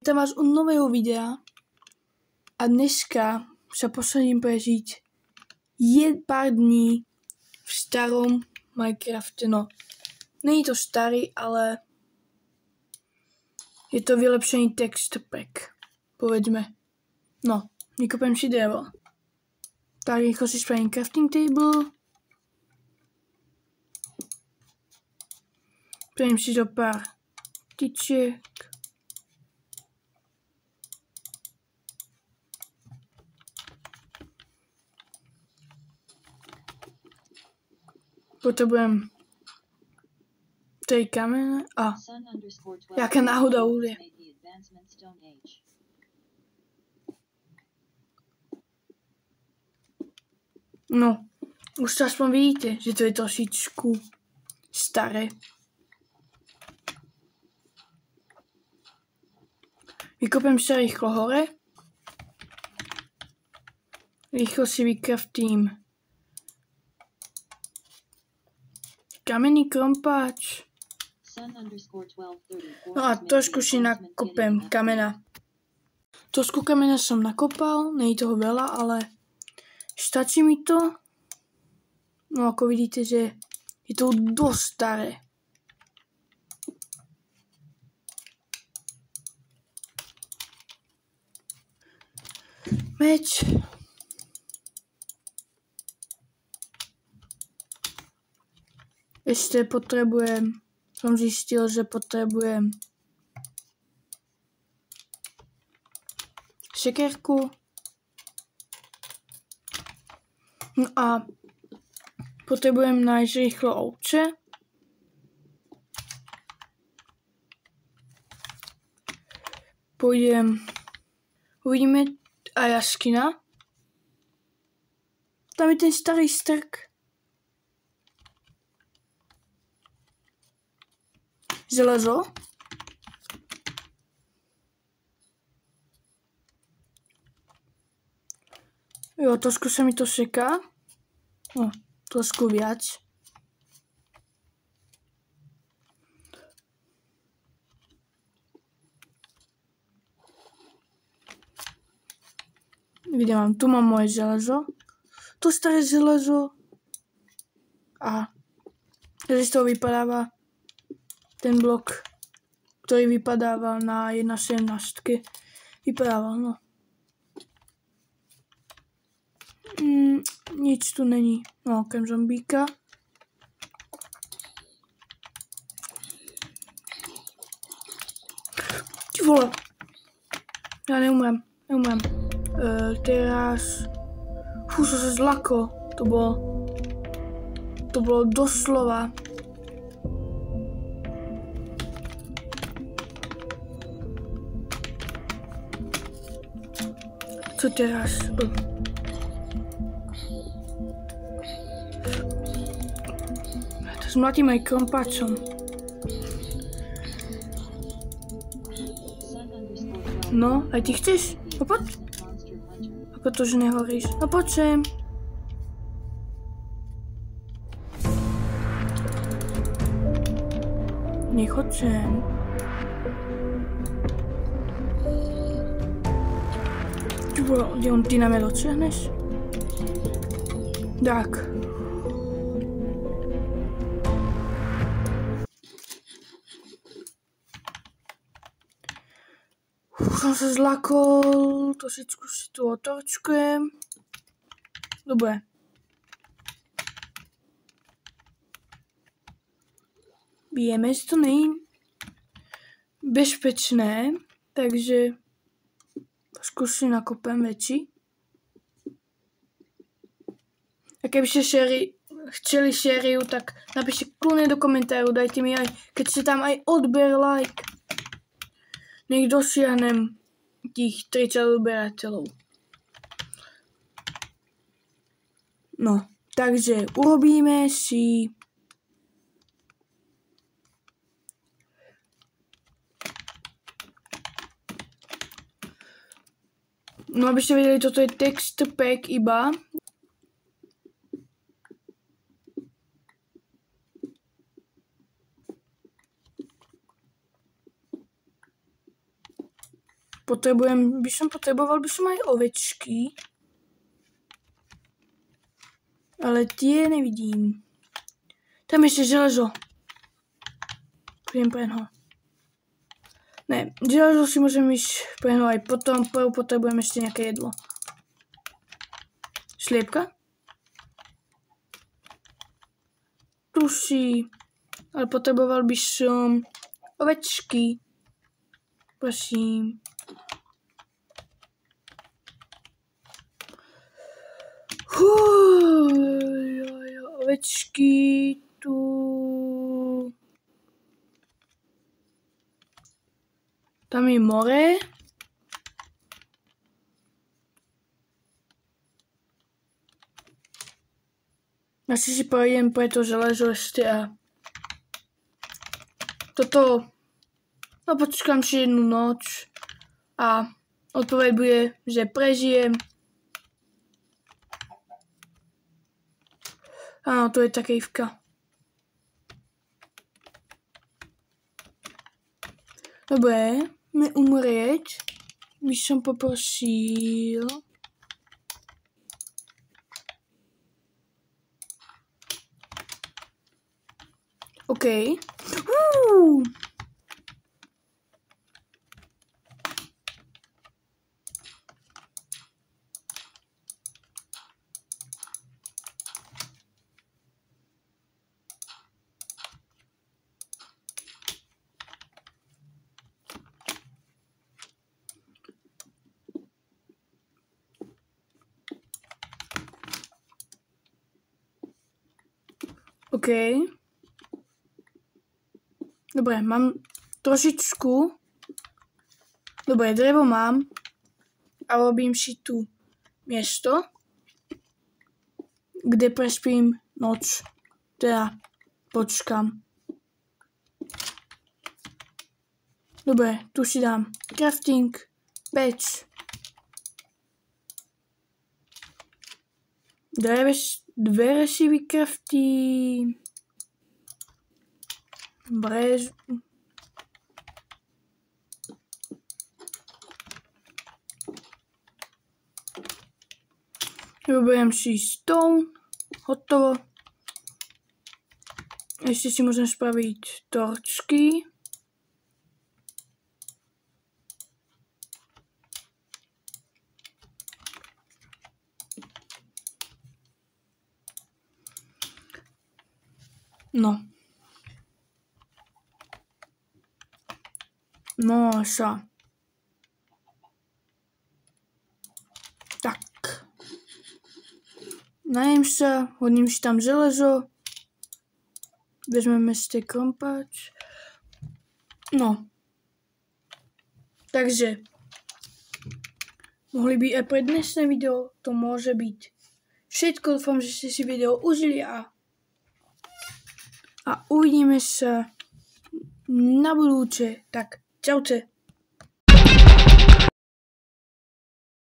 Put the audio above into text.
Vítám vás u nového videa a dneska sa posadím prežiť pár dní v starom Minecrafte. No, není to starý, ale je to vylepšený texture pack, povedzme. No, vykopem si drevo. Tak rýchlo si spravím crafting table. Spravím si zo pár tyčiek. Potrebujem 3 kamene a jaká náhoda uhlie. No, už to aspoň vidíte, že to je trošičku staré. Vykopem sa rýchlo hore. Rýchlo si vykraftím kamenný krompáč. No a trošku si nakopem kamena. Trošku kamena som nakopal, nie je toho veľa, ale stačí mi to. No ako vidíte, že je to dosť staré. Meč. Ešte som zistil, že potrebujem šekerku. No a potrebujem nájsť rýchlo ovče. Uvidíme a jaskina. Tam je ten starý strk. Železo. Jo, trošku sa mi to seká. No, trošku viac. Vidím, tu mám moje železo. To staré železo. A z toho vypadáva ten blok, ktorý vypadával na 1.17. Vypadával, no. Nič tu není. No, okrem zombíka. Ty vole. Ja neumrem. Teraz... Fú, som sa zlakol. To bolo doslova... Co teraz? To zmlatím aj krompáčom. No, aj ty chceš? No poď. Ako to, že nehoríš? No poď sem. Nechoď sem. Ty na mě docíhneš? Tak. Som sa zlakol, trošičku si tu otočkujem. Dobre. Vieme, že to není bezpečné, takže skúsim nakopem väčší. A keby ste chceli šériu, tak napíšte kľudne do komentáru, dajte mi aj, keď ste tam aj odber, like. Nech dosiahnem tých 30 odberateľov. No, takže urobíme si... No, aby ste vedeli, toto je texture pack iba. Potreboval by som aj ovečky. Ale tie nevidím. Tam ešte železo. Pôjdem pre ňo. Ne, železo si môžem ísť pre ňo aj potom. Prv potrebujem ešte nejaké jedlo. Sliepka? Tuši. Ale potreboval by som ovečky. Prosím. Ovečky tu. Tam je more. Asi si pojdem pre to železo ešte a toto. No počkám si jednu noc a odpoveď bude, že prežijem. Áno, to je tá kejvka. Dobre, mi umrieť by som poprosil. OK. OK. Dobre, mám trošičku. Dobre, drevo mám. A robím si tu miesto, kde prespím noc. Teda počkám. Dobre, tu si dám crafting, peč. Dvere si vykraftím. Brež. Vyberiem si stone. Hotovo. Ešte si môžem spraviť torčky. No. Noša. Tak. Najem sa, hodím si tam železo. Vezmeme si krompáč. No. Takže. Mohli by aj pre dnešné video to môže byť všetko. Dúfam, že ste si video užili a uvidíme sa na budúce. Tak, čaute.